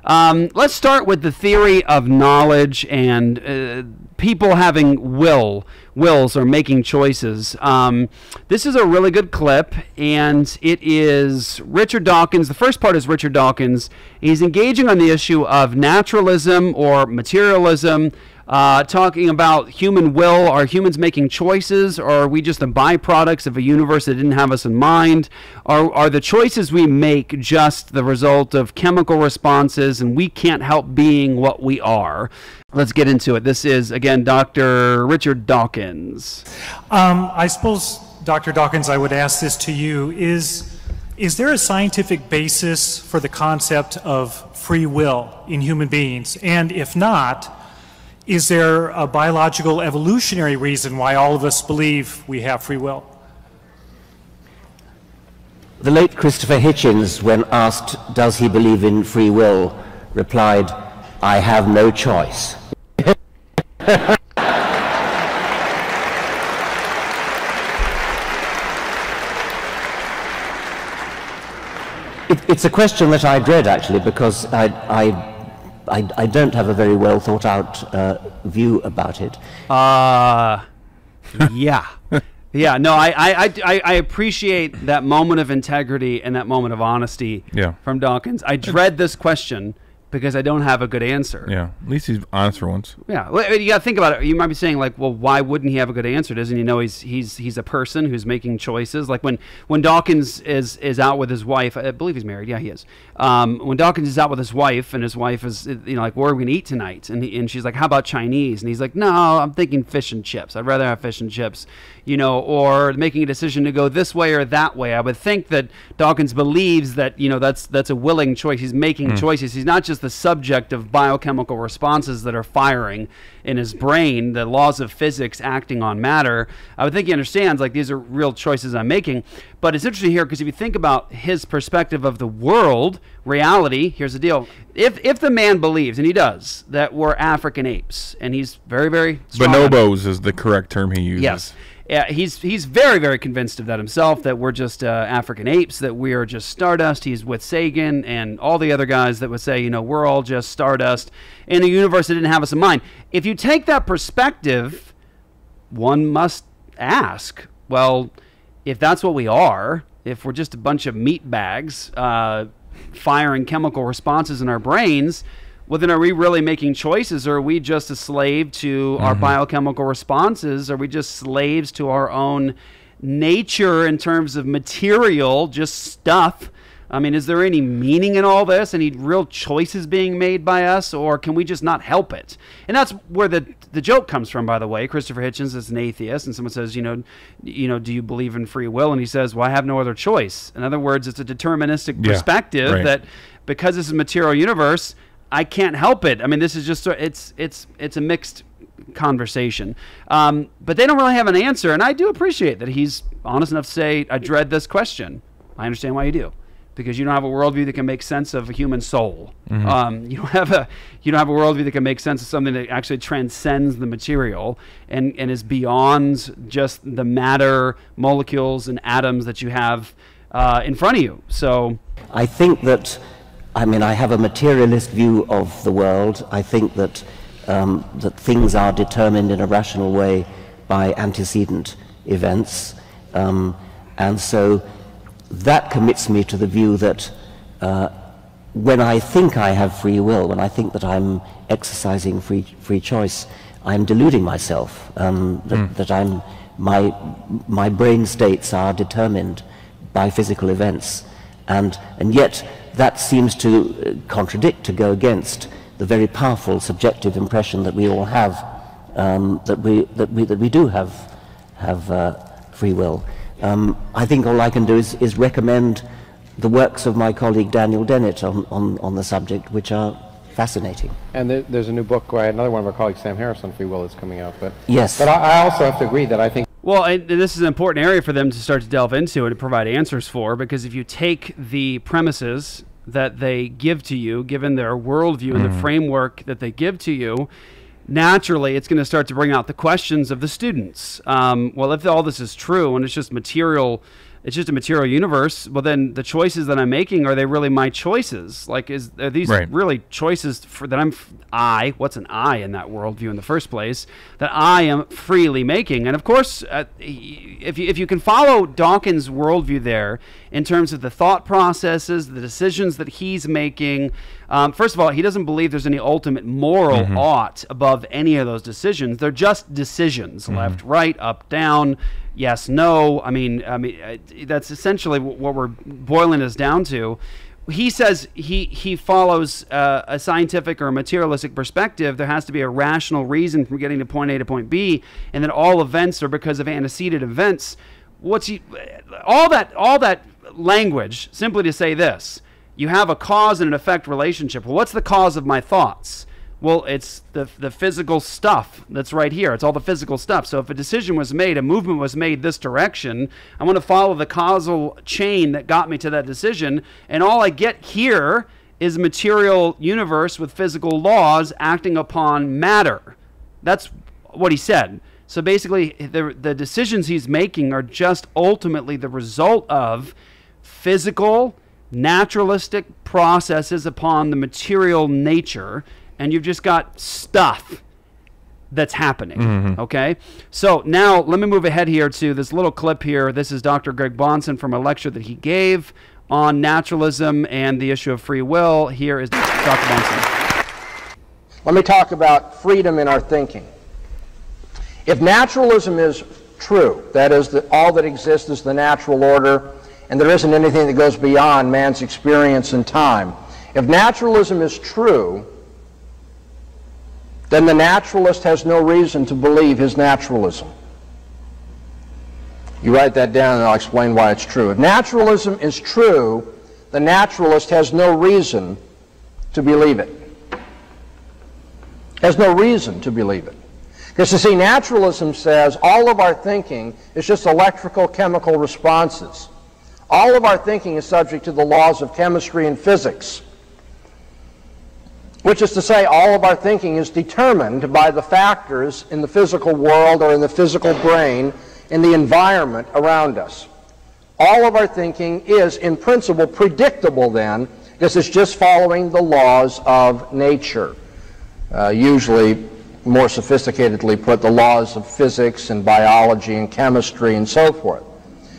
Let's start with the theory of knowledge and people having wills or making choices. This is a really good clip, and it is Richard Dawkins. The first part is Richard Dawkins. He's engaging on the issue of naturalism or materialism, talking about human will. Are humans making choices, or are we just the byproducts of a universe that didn't have us in mind? Are the choices we make just the result of chemical responses, and we can't help being what we are? Let's get into it. This is, again, Dr. Richard Dawkins. I suppose, Dr. Dawkins, I would ask this to you. Is there a scientific basis for the concept of free will in human beings? And if not, is there a biological evolutionary reason why all of us believe we have free will? The late Christopher Hitchens, when asked, does he believe in free will, replied, I have no choice. It's a question that I dread, actually, because I don't have a very well thought out view about it. Yeah. Yeah, no, I appreciate that moment of integrity and that moment of honesty from Dawkins. I dread this question because I don't have a good answer. Yeah, at least he's honest for once. Yeah, well, you got to think about it. You might be saying, like, well, why wouldn't he have a good answer? Doesn't he know he's a person who's making choices? Like when Dawkins is out with his wife, I believe he's married. Yeah, he is. When Dawkins is out with his wife, and his wife is, like, where are we going to eat tonight? And she's like, how about Chinese? And he's like, no, I'm thinking fish and chips. I'd rather have fish and chips. Or making a decision to go this way or that way. I would think that Dawkins believes that, that's a willing choice. He's making choices. He's not just the subject of biochemical responses that are firing in his brain, the laws of physics acting on matter. I would think he understands, like, these are real choices I'm making. But it's interesting here because if you think about his perspective of the world, reality, here's the deal. If the man believes, and he does, that we're African apes, and he's very, very strong. Bonobos is the correct term he uses. Yes. Yeah, he's very, very convinced of that himself, that we're just African apes, that we are just stardust. He's with Sagan and all the other guys that would say, we're all just stardust in a universe that didn't have us in mind. If you take that perspective, one must ask, well, if that's what we are, if we're just a bunch of meat bags firing chemical responses in our brains, well, then are we really making choices, or are we just a slave to our biochemical responses? Are we just slaves to our own nature in terms of material, just stuff? I mean, is there any meaning in all this? Any real choices being made by us, or can we just not help it? And that's where the joke comes from, by the way. Christopher Hitchens is an atheist, and someone says, do you believe in free will? And he says, well, I have no other choice. In other words, it's a deterministic perspective that because this is a material universe, I can't help it. I mean, this is just, it's a mixed conversation. But they don't really have an answer, and I do appreciate that he's honest enough to say, I dread this question. I understand why you do. Because you don't have a worldview that can make sense of a human soul. You don't have a worldview that can make sense of something that actually transcends the material and is beyond just the matter, molecules, and atoms that you have in front of you. So I think that, I have a materialist view of the world. I think that that things are determined in a rational way by antecedent events, and so that commits me to the view that when I think I have free will, when I think that I'm exercising free choice, I'm deluding myself. That my brain states are determined by physical events, and yet that seems to contradict, to go against the very powerful subjective impression that we all have, that we do have free will. I think all I can do is recommend the works of my colleague Daniel Dennett on the subject, which are fascinating. And there's a new book by another one of our colleagues, Sam Harris, on free will is coming out. But yes. But I also have to agree that I think. Well, this is an important area for them to start to delve into and to provide answers for, because if you take the premises that they give to you, given their worldview and the framework that they give to you, naturally it's going to start to bring out the questions of the students. Well, if all this is true and it's just material it's just a material universe, well, then the choices that I'm making, are they really my choices? Like, are these really choices what's an I in that worldview in the first place, that I am freely making? And of course, if you can follow Dawkins' worldview there in terms of the thought processes, the decisions that he's making, first of all, he doesn't believe there's any ultimate moral ought above any of those decisions. They're just decisions, left, right, up, down, yes, no. I mean, that's essentially what we're boiling this down to. He says he follows a scientific or a materialistic perspective. There has to be a rational reason from getting to point A to point B, and that all events are because of antecedent events. All that language simply to say this: you have a cause and an effect relationship. Well, what's the cause of my thoughts? Well, it's the physical stuff that's right here. It's all the physical stuff. So if a decision was made, a movement was made this direction, I want to follow the causal chain that got me to that decision. And all I get here is a material universe with physical laws acting upon matter. That's what he said. So basically, the decisions he's making are just ultimately the result of physical, naturalistic processes upon the material nature. And you've just got stuff that's happening, okay? So now let me move ahead here to this little clip here. This is Dr. Greg Bahnsen from a lecture that he gave on naturalism and the issue of free will. Here is Dr. Bahnsen. Let me talk about freedom in our thinking. If naturalism is true, that is, that all that exists is the natural order, and there isn't anything that goes beyond man's experience in time. If naturalism is true, then the naturalist has no reason to believe his naturalism. You write that down and I'll explain why it's true. If naturalism is true, the naturalist has no reason to believe it. Has no reason to believe it. Because you see, naturalism says all of our thinking is just electrical chemical responses. All of our thinking is subject to the laws of chemistry and physics. Which is to say, all of our thinking is determined by the factors in the physical world or in the physical brain, in the environment around us. All of our thinking is, in principle, predictable then, because it's just following the laws of nature. Usually, more sophisticatedly put, the laws of physics and biology and chemistry and so forth.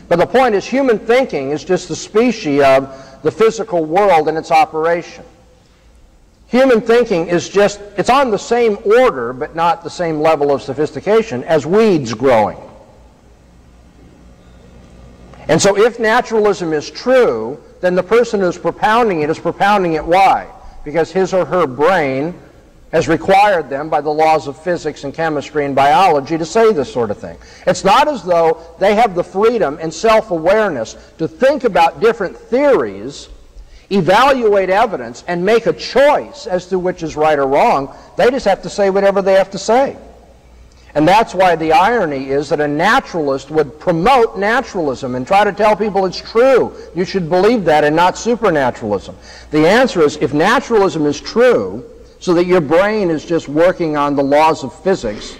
But the point is, human thinking is just the species of the physical world and its operation. Human thinking is just, it's on the same order, but not the same level of sophistication as weeds growing. And so if naturalism is true, then the person who's propounding it is propounding it why? Because his or her brain has required them by the laws of physics and chemistry and biology to say this sort of thing. It's not as though they have the freedom and self-awareness to think about different theories, evaluate evidence, and make a choice as to which is right or wrong. They just have to say whatever they have to say. And that's why the irony is that a naturalist would promote naturalism and try to tell people it's true. You should believe that and not supernaturalism. The answer is, if naturalism is true, so that your brain is just working on the laws of physics,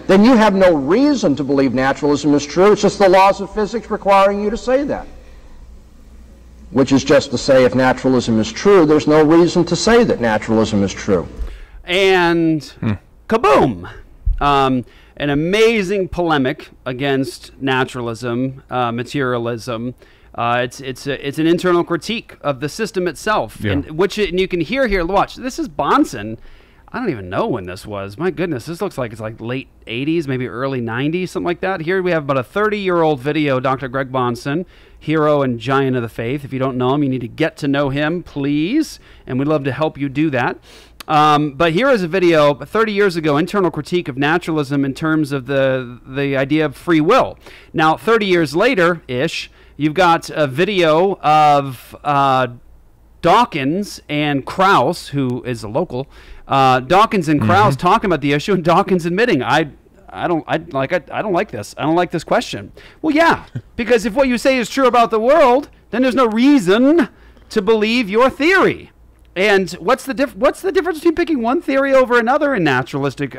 then you have no reason to believe naturalism is true. It's just the laws of physics requiring you to say that. Which is just to say, if naturalism is true, there's no reason to say that naturalism is true. And kaboom! An amazing polemic against naturalism, materialism. It's an internal critique of the system itself, and you can hear here. Watch, this is Bahnsen. I don't even know when this was. My goodness, this looks like it's like late 80s, maybe early 90s, something like that. Here we have about a 30-year-old video, Dr. Greg Bahnsen, hero and giant of the faith. If you don't know him, you need to get to know him, please, and we'd love to help you do that. But here is a video 30 years ago, internal critique of naturalism in terms of the idea of free will. Now, 30 years later-ish, you've got a video of Dawkins and Krauss, who is a local, Dawkins and Krauss talking about the issue, and Dawkins admitting, I don't like this. I don't like this question. Well, yeah, because if what you say is true about the world, then there's no reason to believe your theory. And what's the difference between picking one theory over another in naturalistic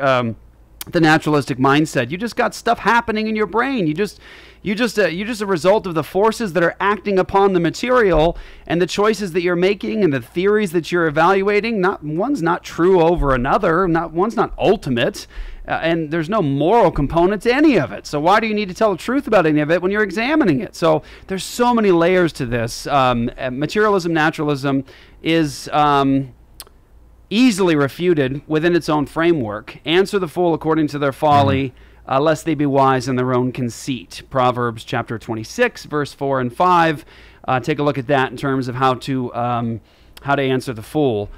the naturalistic mindset. You just got stuff happening in your brain. You're just a result of the forces that are acting upon the material and the choices that you're making and the theories that you're evaluating. One's not true over another. One's not ultimate. And there's no moral component to any of it. So why do you need to tell the truth about any of it when you're examining it? So there's so many layers to this. Materialism, naturalism is easily refuted within its own framework. Answer the fool according to their folly, lest they be wise in their own conceit. Proverbs chapter 26, verse 4 and 5. Take a look at that in terms of how to answer the fool.